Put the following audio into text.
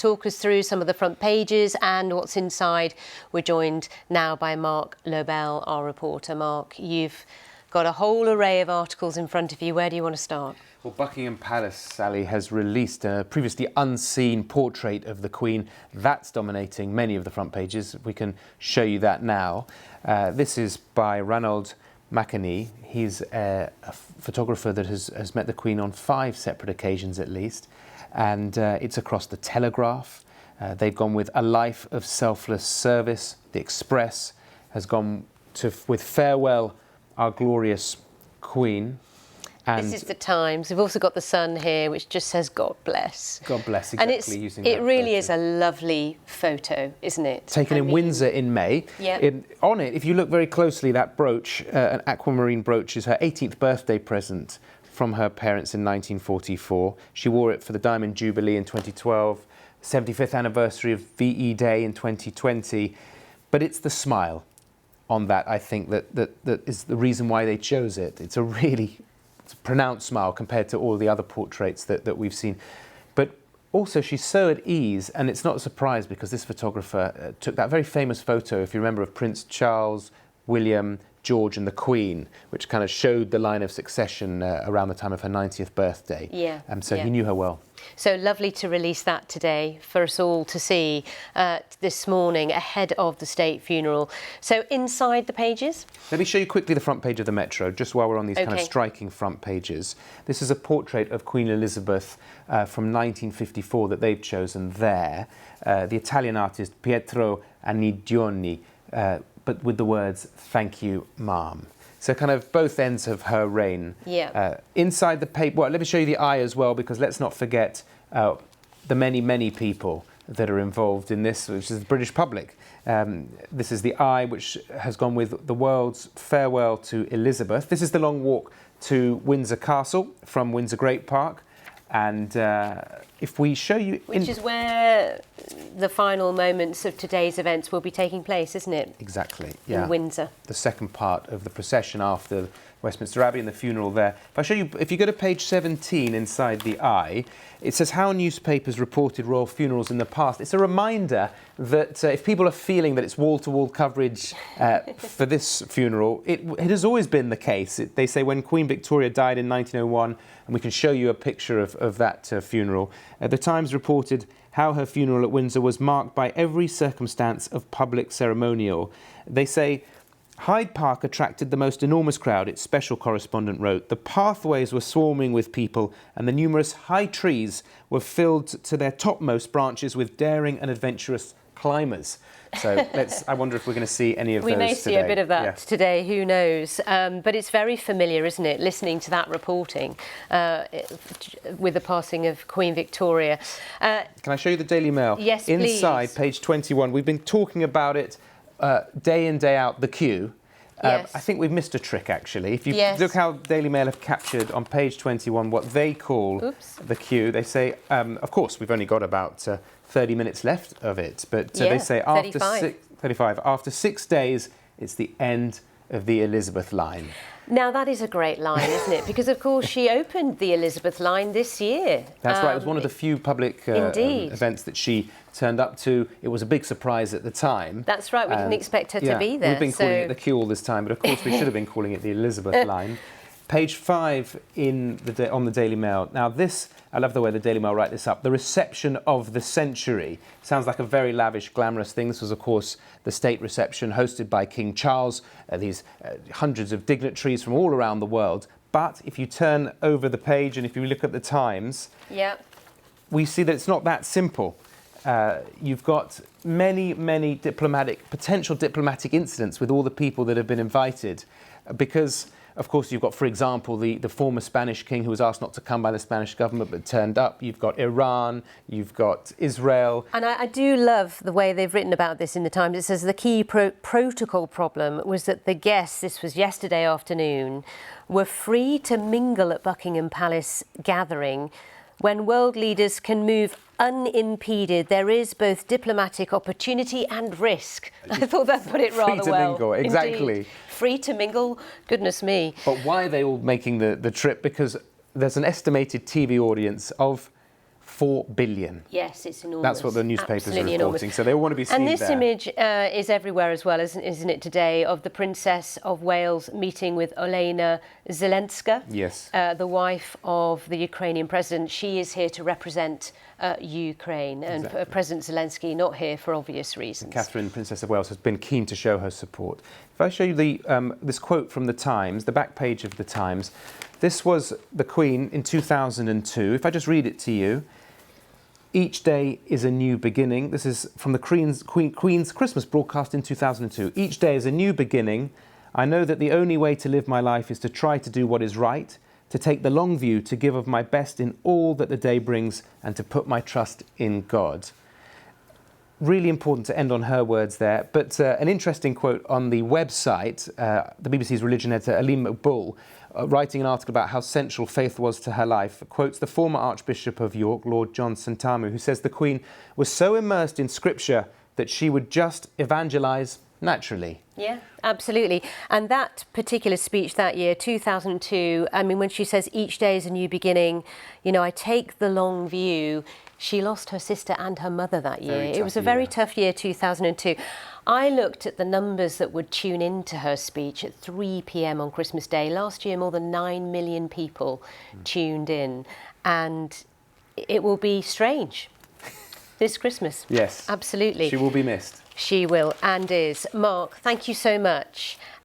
talk us through some of the front pages and what's inside, we're joined now by Mark Lobel, our reporter. Mark, you've got a whole array of articles in front of you. Where do you want to start? Well, Buckingham Palace, Sally, has released a previously unseen portrait of the Queen. That's dominating many of the front pages. We can show you that now. This is by Ranald Mackechnie. He's a photographer that has met the Queen on 5 separate occasions at least. And it's across the Telegraph. They've gone with A Life of Selfless Service. The Express has gone with Farewell, Our Glorious Queen. And this is the Times. We've also got the Sun here, which just says "God bless." God bless, exactly. And it really is a lovely photo, isn't it? Taken in Windsor in May. Yeah. On it, if you look very closely, that brooch, an aquamarine brooch, is her 18th birthday present from her parents in 1944. She wore it for the Diamond Jubilee in 2012, 75th anniversary of VE Day in 2020. But it's the smile on that, I think, that is the reason why they chose it. It's a pronounced smile compared to all the other portraits that we've seen. But also she's so at ease, and it's not a surprise because this photographer took that very famous photo, if you remember, of Prince Charles, William, George and the Queen, which kind of showed the line of succession around the time of her 90th birthday. Yeah. So he knew her well. So lovely to release that today for us all to see this morning ahead of the state funeral. So inside the pages? Let me show you quickly the front page of the Metro, just while we're on these kind of striking front pages. This is a portrait of Queen Elizabeth from 1954 that they've chosen there. The Italian artist Pietro Anidioni, but with the words, "Thank you, Ma'am." So kind of both ends of her reign. Yeah. Inside the paper, well, let me show you the eye as well, because let's not forget the many, many people that are involved in this, which is the British public. This is the eye, which has gone with the world's farewell to Elizabeth. This is the long walk to Windsor Castle from Windsor Great Park. And if we show you... Which is where the final moments of today's events will be taking place, isn't it? Exactly, yeah. In Windsor. The second part of the procession after Westminster Abbey and the funeral there. If I show you, if you go to page 17 inside the eye, it says how newspapers reported royal funerals in the past. It's a reminder that if people are feeling that it's wall-to-wall coverage for this funeral, it has always been the case. They say when Queen Victoria died in 1901, and we can show you a picture of that funeral. The Times reported how her funeral at Windsor was marked by every circumstance of public ceremonial. They say Hyde Park attracted the most enormous crowd, its special correspondent wrote. The pathways were swarming with people, and the numerous high trees were filled to their topmost branches with daring and adventurous climbers. So I wonder if we're going to see any of those today. We may see a bit of that today, who knows. But it's very familiar, isn't it, listening to that reporting with the passing of Queen Victoria. Can I show you the Daily Mail? Yes, please. Inside, page 21, we've been talking about it day in, day out, the queue. Yes. I think we've missed a trick, actually. If you look how Daily Mail have captured on page 21 what they call the queue, they say, of course, we've only got about 30 minutes left of it, but they say after 35, after 6 days, it's the end of the Elizabeth line. Now, that is a great line, isn't it? Because, of course, she opened the Elizabeth line this year. That's right. It was one of the few public events that she turned up to. It was a big surprise at the time. That's right. We didn't expect her to be there. We've been calling it the queue all this time, but, of course, we should have been calling it the Elizabeth line. Page 5 on the Daily Mail. Now, this, I love the way the Daily Mail write this up. The reception of the century. Sounds like a very lavish, glamorous thing. This was, of course, the state reception hosted by King Charles. These hundreds of dignitaries from all around the world. But if you turn over the page and if you look at the Times, we see that it's not that simple. You've got many, many potential diplomatic incidents with all the people that have been invited because... Of course, you've got, for example, the former Spanish king who was asked not to come by the Spanish government but turned up. You've got Iran, you've got Israel. And I do love the way they've written about this in the Times. It says the key protocol problem was that the guests, this was yesterday afternoon, were free to mingle at Buckingham Palace gathering. When world leaders can move unimpeded, there is both diplomatic opportunity and risk. I thought that put it rather well. Free to mingle, exactly. Indeed. Free to mingle, goodness me. But why are they all making the trip? Because there's an estimated TV audience of 4 billion. Yes, it's enormous. That's what the newspapers Absolutely are reporting. enormous. So they all want to be seen And this there. image is everywhere as well, isn't it, today, of the Princess of Wales meeting with Olena Zelenska, Yes. the wife of the Ukrainian president. She is here to represent Ukraine, and Exactly. President Zelensky not here for obvious reasons. Catherine, Princess of Wales, has been keen to show her support. If I show you this quote from the Times, the back page of the Times, this was the Queen in 2002. If I just read it to you. Each day is a new beginning. This is from the Queen's Christmas broadcast in 2002. Each day is a new beginning. I know that the only way to live my life is to try to do what is right, to take the long view, to give of my best in all that the day brings, and to put my trust in God. Really important to end on her words there. But an interesting quote on the website, the BBC's religion editor, Aline McBull, writing an article about how central faith was to her life, quotes the former Archbishop of York, Lord John Sentamu, who says the Queen was so immersed in Scripture that she would just evangelise naturally. Yeah, absolutely. And that particular speech that year, 2002, I mean, when she says each day is a new beginning, you know, I take the long view. She lost her sister and her mother that year. It was a very tough year, 2002. I looked at the numbers that would tune into her speech at 3 p.m. on Christmas Day. Last year, more than 9 million people tuned in. And it will be strange this Christmas. Yes. Absolutely. She will be missed. She will and is. Mark, thank you so much.